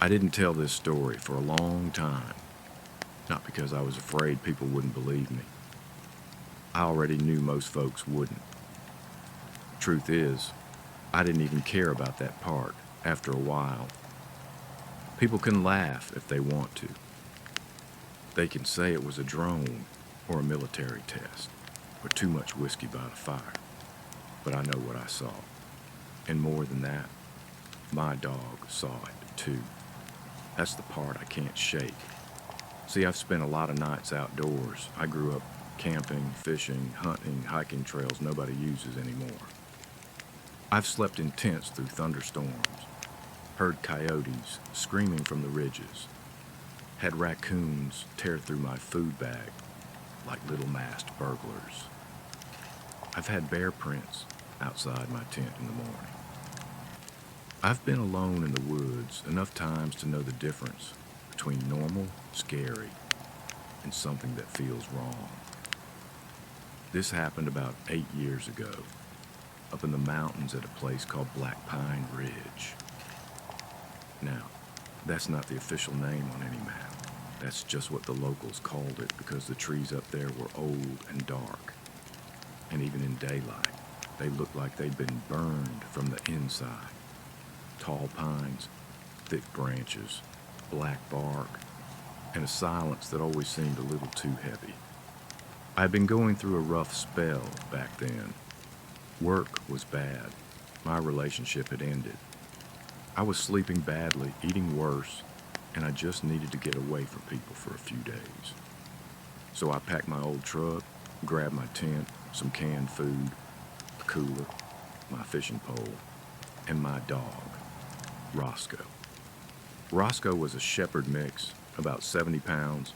I didn't tell this story for a long time, not because I was afraid people wouldn't believe me. I already knew most folks wouldn't. Truth is, I didn't even care about that part after a while. People can laugh if they want to. They can say it was a drone or a military test or too much whiskey by the fire. But I know what I saw. And more than that, my dog saw it too. That's the part I can't shake. See, I've spent a lot of nights outdoors. I grew up camping, fishing, hunting, hiking trails nobody uses anymore. I've slept in tents through thunderstorms, heard coyotes screaming from the ridges, had raccoons tear through my food bag like little masked burglars. I've had bear prints outside my tent in the morning. I've been alone in the woods enough times to know the difference between normal, scary, and something that feels wrong. This happened about 8 years ago, up in the mountains at a place called Black Pine Ridge. Now, that's not the official name on any map. That's just what the locals called it because the trees up there were old and dark. And even in daylight, they looked like they'd been burned from the inside. Tall pines, thick branches, black bark, and a silence that always seemed a little too heavy. I had been going through a rough spell back then. Work was bad. My relationship had ended. I was sleeping badly, eating worse, and I just needed to get away from people for a few days. So I packed my old truck, grabbed my tent, some canned food, a cooler, my fishing pole, and my dog, Roscoe. Roscoe was a shepherd mix, about 70 pounds,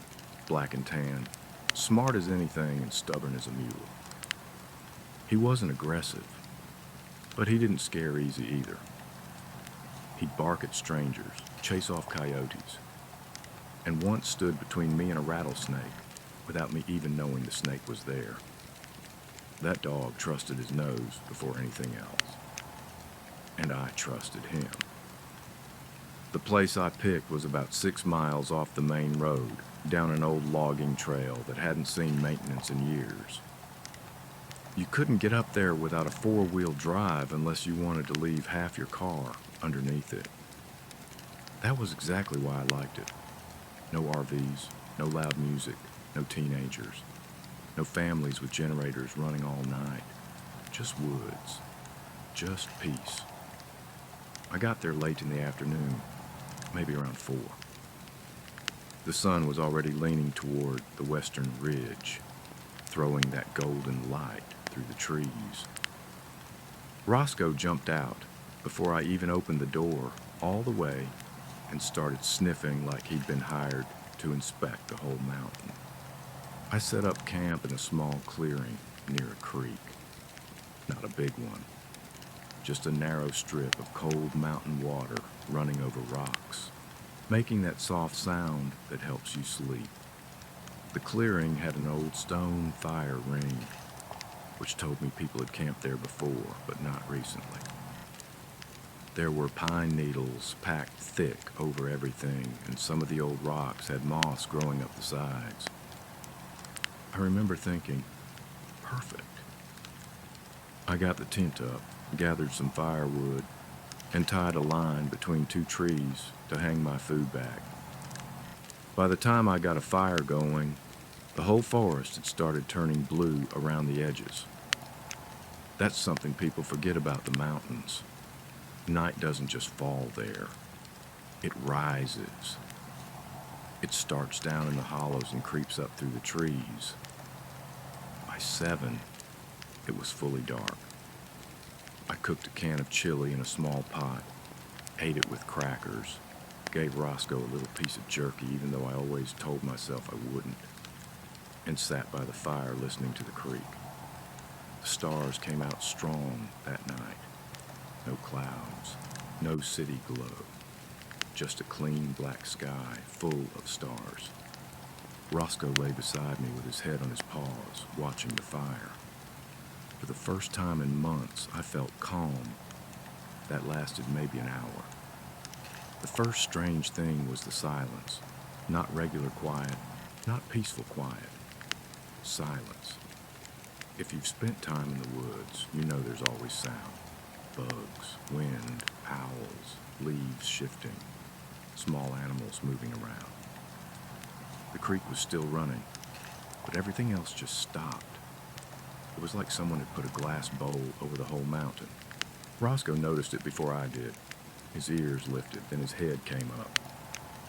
black and tan, smart as anything and stubborn as a mule. He wasn't aggressive, but he didn't scare easy either. He'd bark at strangers, chase off coyotes, and once stood between me and a rattlesnake without me even knowing the snake was there. That dog trusted his nose before anything else, and I trusted him. The place I picked was about 6 miles off the main road, down an old logging trail that hadn't seen maintenance in years. You couldn't get up there without a 4-wheel drive unless you wanted to leave half your car underneath it. That was exactly why I liked it. No RVs, no loud music, no teenagers, no families with generators running all night. Just woods, just peace. I got there late in the afternoon, maybe around 4. The sun was already leaning toward the western ridge, throwing that golden light through the trees. Roscoe jumped out before I even opened the door all the way and started sniffing like he'd been hired to inspect the whole mountain. I set up camp in a small clearing near a creek. Not a big one, just a narrow strip of cold mountain water running over rocks, making that soft sound that helps you sleep. The clearing had an old stone fire ring, which told me people had camped there before, but not recently. There were pine needles packed thick over everything, and some of the old rocks had moss growing up the sides. I remember thinking, perfect. I got the tent up, gathered some firewood, and tied a line between 2 trees to hang my food bag. By the time I got a fire going, the whole forest had started turning blue around the edges. That's something people forget about the mountains. Night doesn't just fall there. It rises. It starts down in the hollows and creeps up through the trees. By 7, it was fully dark. I cooked a can of chili in a small pot, ate it with crackers, gave Roscoe a little piece of jerky even though I always told myself I wouldn't, and sat by the fire listening to the creek. The stars came out strong that night. No clouds, no city glow, just a clean black sky full of stars. Roscoe lay beside me with his head on his paws, watching the fire. For the first time in months, I felt calm. That lasted maybe an hour. The first strange thing was the silence. Not regular quiet, not peaceful quiet. Silence. If you've spent time in the woods, you know there's always sound. Bugs, wind, owls, leaves shifting, small animals moving around. The creek was still running, but everything else just stopped. It was like someone had put a glass bowl over the whole mountain. Roscoe noticed it before I did. His ears lifted, then his head came up.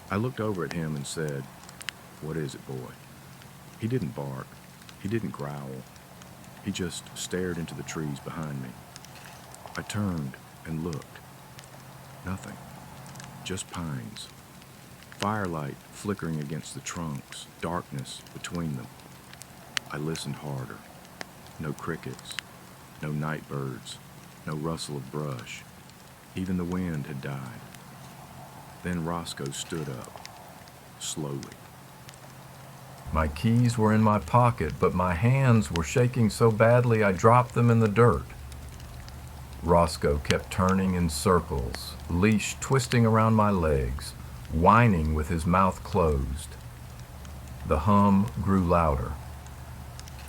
I looked over at him and said, "What is it, boy?" He didn't bark. He didn't growl. He just stared into the trees behind me. I turned and looked. Nothing. Just pines. Firelight flickering against the trunks, darkness between them. I listened harder. No crickets, no night birds, no rustle of brush. Even the wind had died. Then Roscoe stood up, slowly. My keys were in my pocket, but my hands were shaking so badly I dropped them in the dirt. Roscoe kept turning in circles, leash twisting around my legs, whining with his mouth closed. The hum grew louder.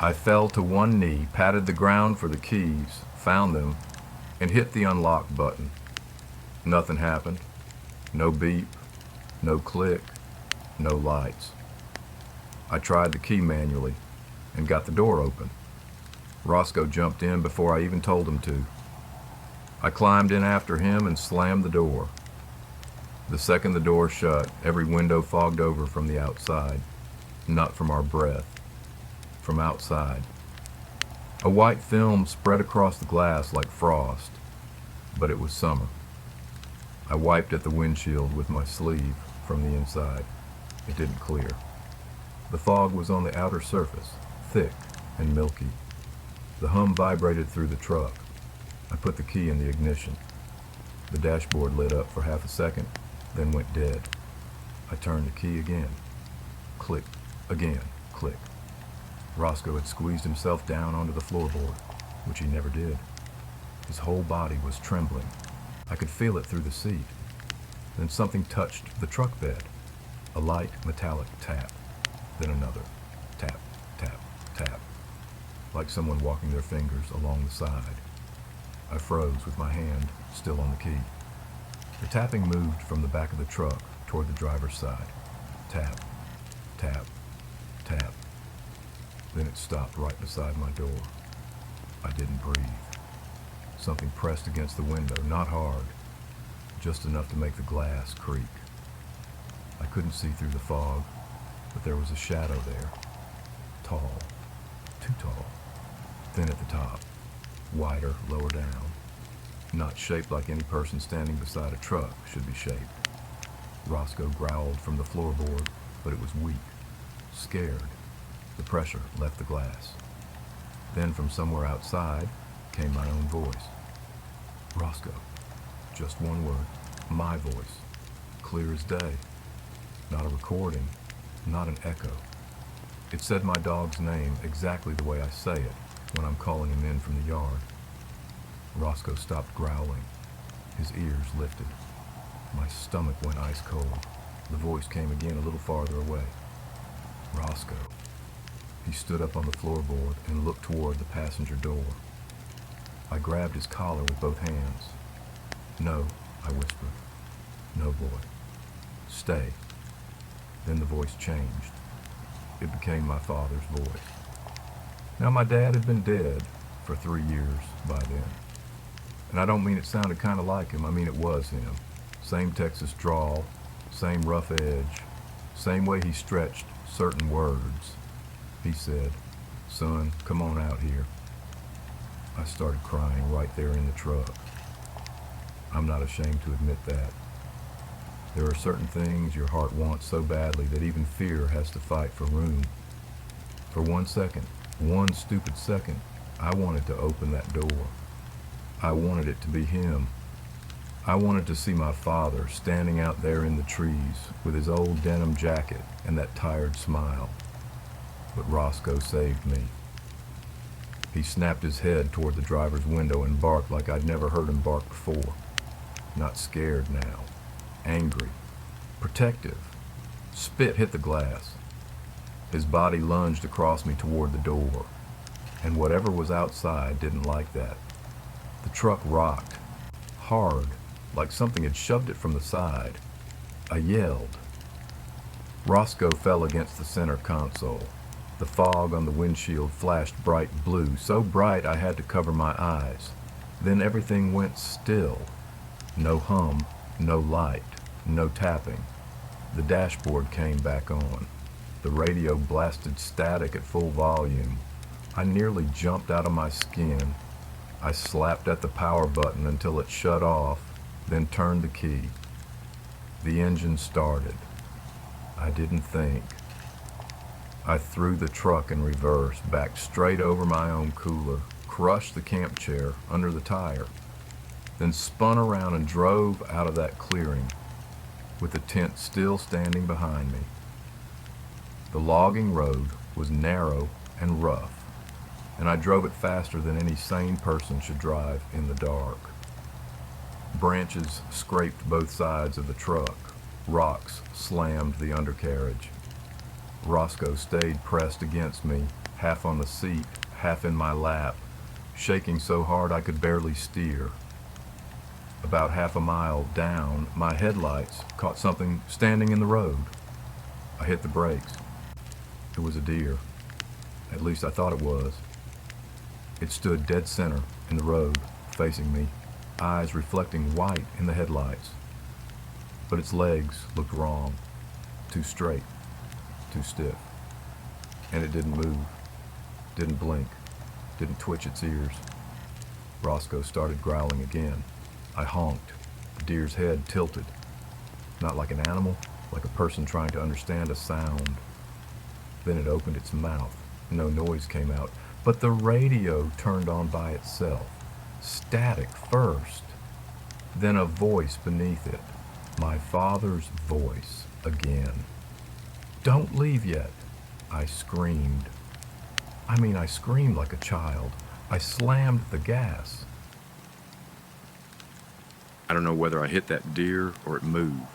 I fell to one knee, patted the ground for the keys, found them, and hit the unlock button. Nothing happened. No beep, no click, no lights. I tried the key manually and got the door open. Roscoe jumped in before I even told him to. I climbed in after him and slammed the door. The second the door shut, every window fogged over from the outside, not from our breath, from outside. A white film spread across the glass like frost, but it was summer. I wiped at the windshield with my sleeve from the inside. It didn't clear. The fog was on the outer surface, thick and milky. The hum vibrated through the truck. I put the key in the ignition. The dashboard lit up for half a second, then went dead. I turned the key again. Click, again, click. Roscoe had squeezed himself down onto the floorboard, which he never did. His whole body was trembling. I could feel it through the seat. Then something touched the truck bed. A light metallic tap. Then another. Tap, tap, tap. Like someone walking their fingers along the side. I froze with my hand still on the key. The tapping moved from the back of the truck toward the driver's side. Tap, tap, tap. Then it stopped right beside my door. I didn't breathe. Something pressed against the window, not hard, just enough to make the glass creak. I couldn't see through the fog, but there was a shadow there. Tall, too tall, thin at the top, wider lower down, not shaped like any person standing beside a truck should be shaped. Roscoe growled from the floorboard, but it was weak, scared. The pressure left the glass. Then from somewhere outside came my own voice. Roscoe. Just one word. My voice. Clear as day. Not a recording, not an echo. It said my dog's name exactly the way I say it when I'm calling him in from the yard. Roscoe stopped growling. His ears lifted. My stomach went ice cold. The voice came again a little farther away. Roscoe. He stood up on the floorboard and looked toward the passenger door. I grabbed his collar with both hands. No, I whispered. No, boy. Stay. Then the voice changed. It became my father's voice. Now, my dad had been dead for 3 years by then. And I don't mean it sounded kind of like him. I mean it was him. Same Texas drawl, same rough edge, same way he stretched certain words. He said, "Son, come on out here." I started crying right there in the truck. I'm not ashamed to admit that. There are certain things your heart wants so badly that even fear has to fight for room. For 1 second, one stupid second, I wanted to open that door. I wanted it to be him. I wanted to see my father standing out there in the trees with his old denim jacket and that tired smile. But Roscoe saved me. He snapped his head toward the driver's window and barked like I'd never heard him bark before. Not scared now, angry, protective. Spit hit the glass. His body lunged across me toward the door, and whatever was outside didn't like that. The truck rocked, hard, like something had shoved it from the side. I yelled. Roscoe fell against the center console. The fog on the windshield flashed bright blue, so bright I had to cover my eyes. Then everything went still. No hum, no light, no tapping. The dashboard came back on. The radio blasted static at full volume. I nearly jumped out of my skin. I slapped at the power button until it shut off, then turned the key. The engine started. I didn't think. I threw the truck in reverse, backed straight over my own cooler, crushed the camp chair under the tire, then spun around and drove out of that clearing, with the tent still standing behind me. The logging road was narrow and rough, and I drove it faster than any sane person should drive in the dark. Branches scraped both sides of the truck. Rocks slammed the undercarriage. Roscoe stayed pressed against me, half on the seat, half in my lap, shaking so hard I could barely steer. About half a mile down, my headlights caught something standing in the road. I hit the brakes. It was a deer. At least I thought it was. It stood dead center in the road, facing me, eyes reflecting white in the headlights. But its legs looked wrong, too straight, too stiff. And it didn't move, didn't blink, didn't twitch its ears. Roscoe started growling again. I honked. The deer's head tilted. Not like an animal, like a person trying to understand a sound. Then it opened its mouth. No noise came out, but the radio turned on by itself. Static first, then a voice beneath it. My father's voice again. "Don't leave yet," I screamed. I screamed like a child. I slammed the gas. I don't know whether I hit that deer or it moved.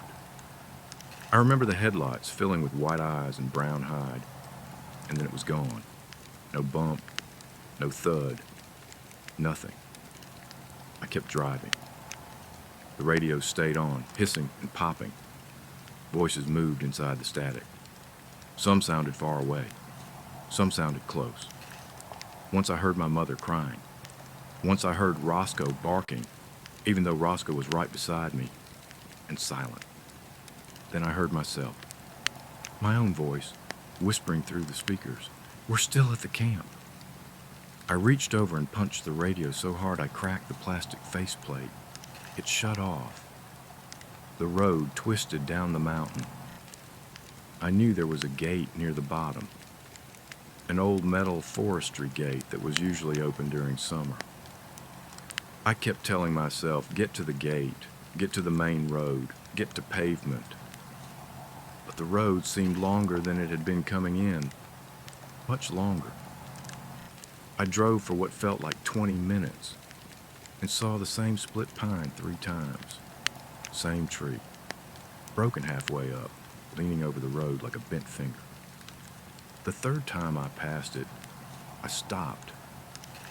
I remember the headlights filling with white eyes and brown hide, and then it was gone. No bump, no thud, nothing. I kept driving. The radio stayed on, hissing and popping. Voices moved inside the static. Some sounded far away. Some sounded close. Once I heard my mother crying. Once I heard Roscoe barking, even though Roscoe was right beside me, and silent. Then I heard myself, my own voice, whispering through the speakers, "We're still at the camp." I reached over and punched the radio so hard I cracked the plastic faceplate. It shut off. The road twisted down the mountain. I knew there was a gate near the bottom, an old metal forestry gate that was usually open during summer. I kept telling myself, get to the gate, get to the main road, get to pavement. But the road seemed longer than it had been coming in, much longer. I drove for what felt like 20 minutes and saw the same split pine 3 times. Same tree, broken halfway up, leaning over the road like a bent finger. The 3rd time I passed it, I stopped.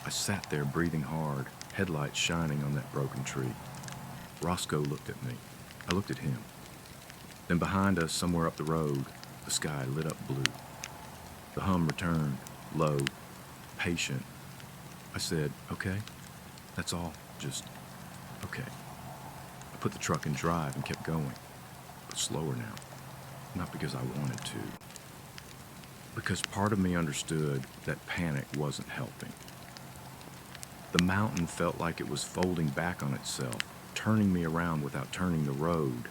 I sat there breathing hard, headlights shining on that broken tree. Roscoe looked at me. I looked at him. Then behind us, somewhere up the road, the sky lit up blue. The hum returned, low, patient. I said, "Okay, that's all, just okay." I put the truck in drive and kept going, but slower now. Not because I wanted to, because part of me understood that panic wasn't helping. The mountain felt like it was folding back on itself, turning me around without turning the road.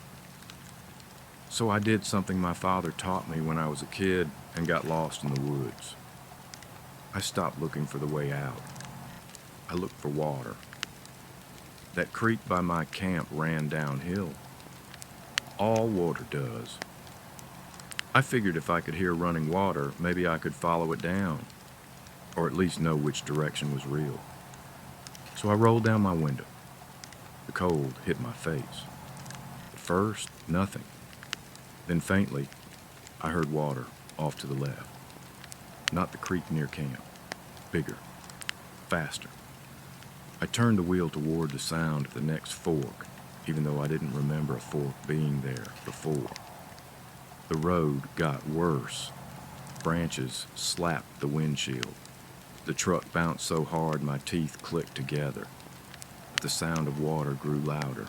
So I did something my father taught me when I was a kid and got lost in the woods. I stopped looking for the way out. I looked for water. That creek by my camp ran downhill. All water does. I figured if I could hear running water, maybe I could follow it down, or at least know which direction was real. So I rolled down my window. The cold hit my face. It first, nothing. Then faintly, I heard water off to the left. Not the creek near camp. Bigger. Faster. I turned the wheel toward the sound of the next fork, even though I didn't remember a fork being there before. The road got worse. Branches slapped the windshield. The truck bounced so hard my teeth clicked together. But the sound of water grew louder,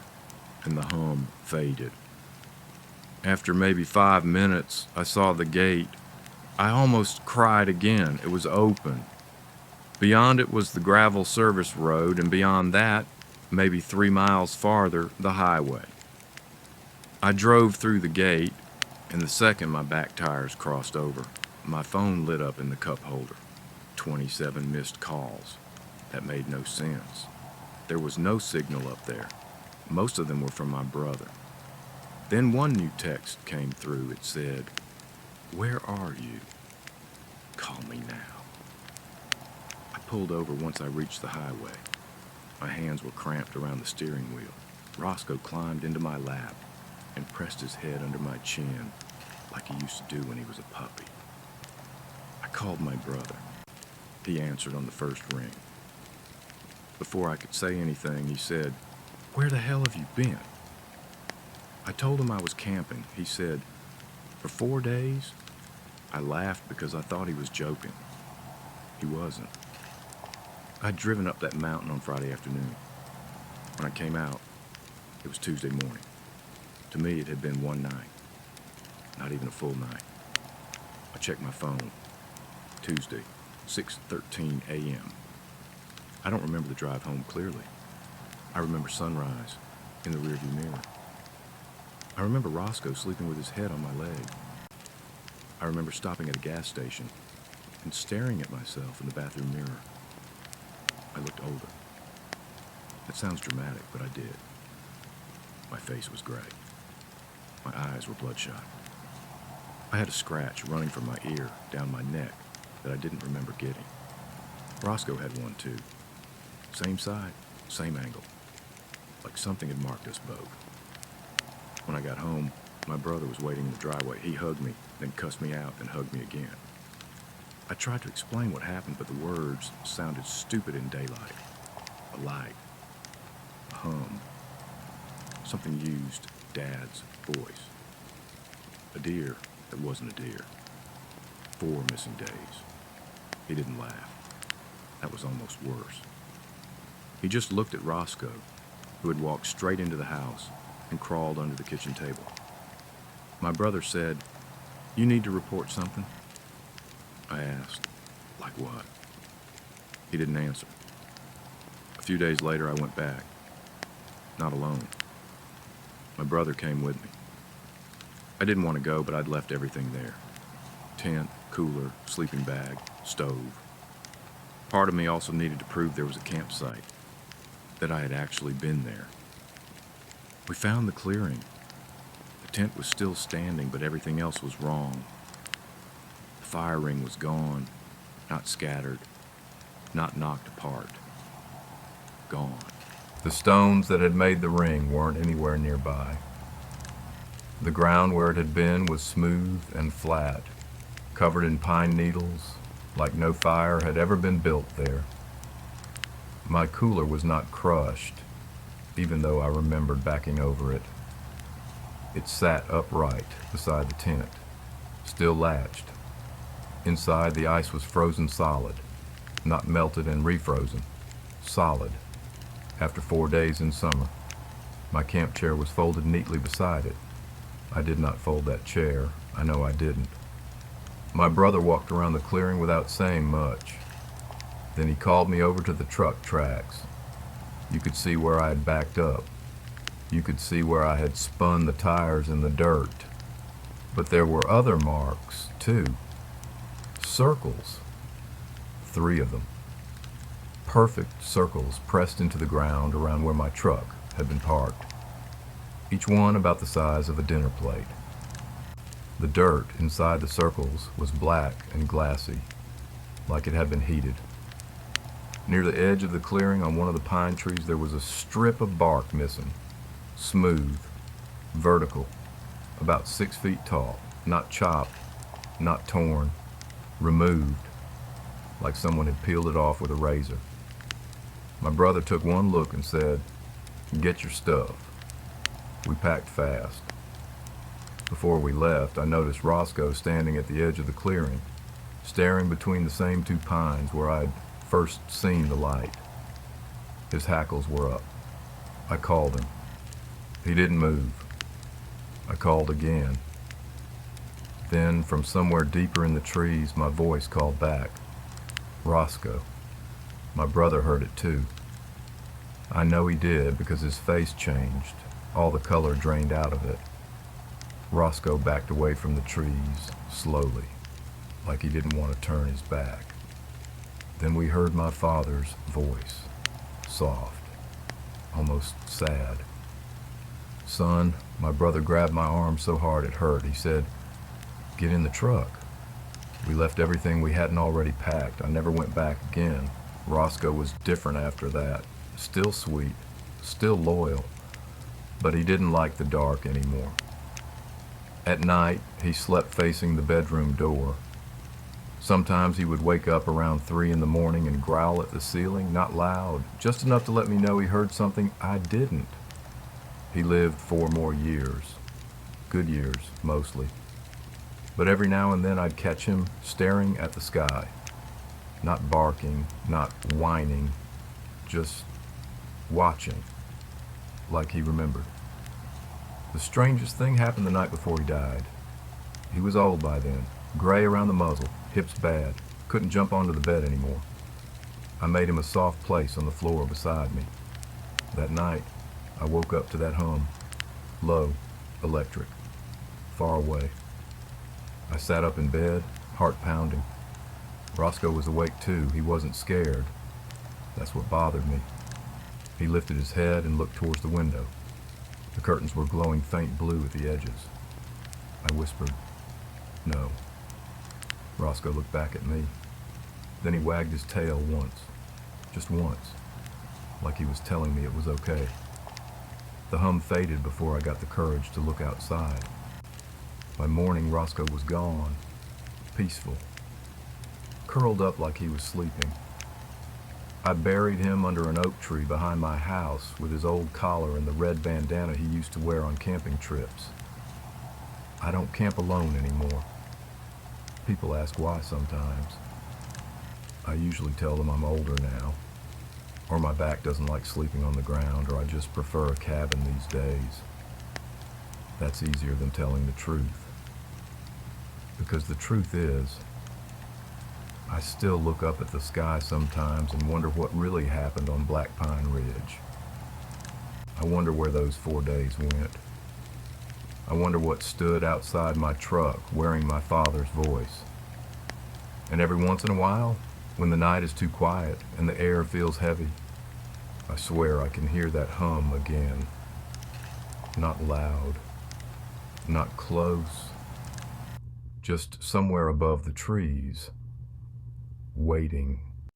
and the hum faded. After maybe 5 minutes, I saw the gate. I almost cried again. It was open. Beyond it was the gravel service road, and beyond that, maybe 3 miles farther, the highway. I drove through the gate, and the second my back tires crossed over, my phone lit up in the cup holder. 27 missed calls. That made no sense. There was no signal up there. Most of them were from my brother. Then one new text came through. It said, "Where are you? Call me now." I pulled over once I reached the highway. My hands were cramped around the steering wheel. Roscoe climbed into my lap and pressed his head under my chin like he used to do when he was a puppy. I called my brother. He answered on the first ring. Before I could say anything, he said, "Where the hell have you been?" I told him I was camping. He said, "For 4 days?" I laughed because I thought he was joking. He wasn't. I'd driven up that mountain on Friday afternoon. When I came out, it was Tuesday morning. To me, it had been one night, not even a full night. I checked my phone. Tuesday, 6:13 a.m. I don't remember the drive home clearly. I remember sunrise in the rearview mirror. I remember Roscoe sleeping with his head on my leg. I remember stopping at a gas station and staring at myself in the bathroom mirror. I looked older. It sounds dramatic, but I did. My face was gray. My eyes were bloodshot. I had a scratch running from my ear down my neck that I didn't remember getting. Roscoe had one too. Same side, same angle. Like something had marked us both. When I got home, my brother was waiting in the driveway. He hugged me, then cussed me out, then hugged me again. I tried to explain what happened, but the words sounded stupid in daylight. A light. A hum. Something used Dad's voice. A deer that wasn't a deer. 4 missing days. He didn't laugh. That was almost worse. He just looked at Roscoe, who had walked straight into the house and crawled under the kitchen table. My brother said, "You need to report something?" I asked, "Like what?" He didn't answer. A few days later, I went back. Not alone. My brother came with me. I didn't want to go, but I'd left everything there. Tent, cooler, sleeping bag, stove. Part of me also needed to prove there was a campsite, that I had actually been there. We found the clearing. The tent was still standing, but everything else was wrong. The fire ring was gone, not scattered, not knocked apart. Gone. The stones that had made the ring weren't anywhere nearby. The ground where it had been was smooth and flat, covered in pine needles, like no fire had ever been built there. My cooler was not crushed, even though I remembered backing over it. It sat upright beside the tent, still latched. Inside, the ice was frozen solid, not melted and refrozen, solid. After 4 days in summer, my camp chair was folded neatly beside it. I did not fold that chair. I know I didn't. My brother walked around the clearing without saying much. Then he called me over to the truck tracks. You could see where I had backed up. You could see where I had spun the tires in the dirt. But there were other marks, too. Circles. 3 of them. Perfect circles pressed into the ground around where my truck had been parked. Each one about the size of a dinner plate. The dirt inside the circles was black and glassy, like it had been heated. Near the edge of the clearing on one of the pine trees there was a strip of bark missing, smooth, vertical, about 6 feet tall, not chopped, not torn, removed, like someone had peeled it off with a razor. My brother took one look and said, "Get your stuff." We packed fast. Before we left, I noticed Roscoe standing at the edge of the clearing, staring between the same two pines where I'd first seen the light. His hackles were up. I called him. He didn't move. I called again. Then, from somewhere deeper in the trees, my voice called back. "Roscoe." My brother heard it too. I know he did because his face changed. All the color drained out of it. Roscoe backed away from the trees, slowly, like he didn't want to turn his back. Then we heard my father's voice, soft, almost sad. "Son," my brother grabbed my arm so hard it hurt. He said, "Get in the truck." We left everything we hadn't already packed. I never went back again. Roscoe was different after that. Still sweet, still loyal, but he didn't like the dark anymore. At night, he slept facing the bedroom door. Sometimes he would wake up around 3 in the morning and growl at the ceiling, not loud, just enough to let me know he heard something I didn't. He lived 4 more years. Good years, mostly. But every now and then I'd catch him staring at the sky. Not barking, not whining, just watching, like he remembered. The strangest thing happened the night before he died. He was old by then, gray around the muzzle, hips bad, couldn't jump onto the bed anymore. I made him a soft place on the floor beside me. That night, I woke up to that hum, low, electric, far away. I sat up in bed, heart pounding. Roscoe was awake too. He wasn't scared. That's what bothered me. He lifted his head and looked towards the window. The curtains were glowing faint blue at the edges. I whispered, "No." Roscoe looked back at me. Then he wagged his tail once, just once, like he was telling me it was okay. The hum faded before I got the courage to look outside. By morning, Roscoe was gone, peaceful, curled up like he was sleeping. I buried him under an oak tree behind my house with his old collar and the red bandana he used to wear on camping trips. I don't camp alone anymore. People ask why sometimes. I usually tell them I'm older now, or my back doesn't like sleeping on the ground, or I just prefer a cabin these days. That's easier than telling the truth. Because the truth is, I still look up at the sky sometimes and wonder what really happened on Black Pine Ridge. I wonder where those 4 days went. I wonder what stood outside my truck wearing my father's voice. And every once in a while, when the night is too quiet and the air feels heavy, I swear I can hear that hum again. Not loud, not close, just somewhere above the trees, waiting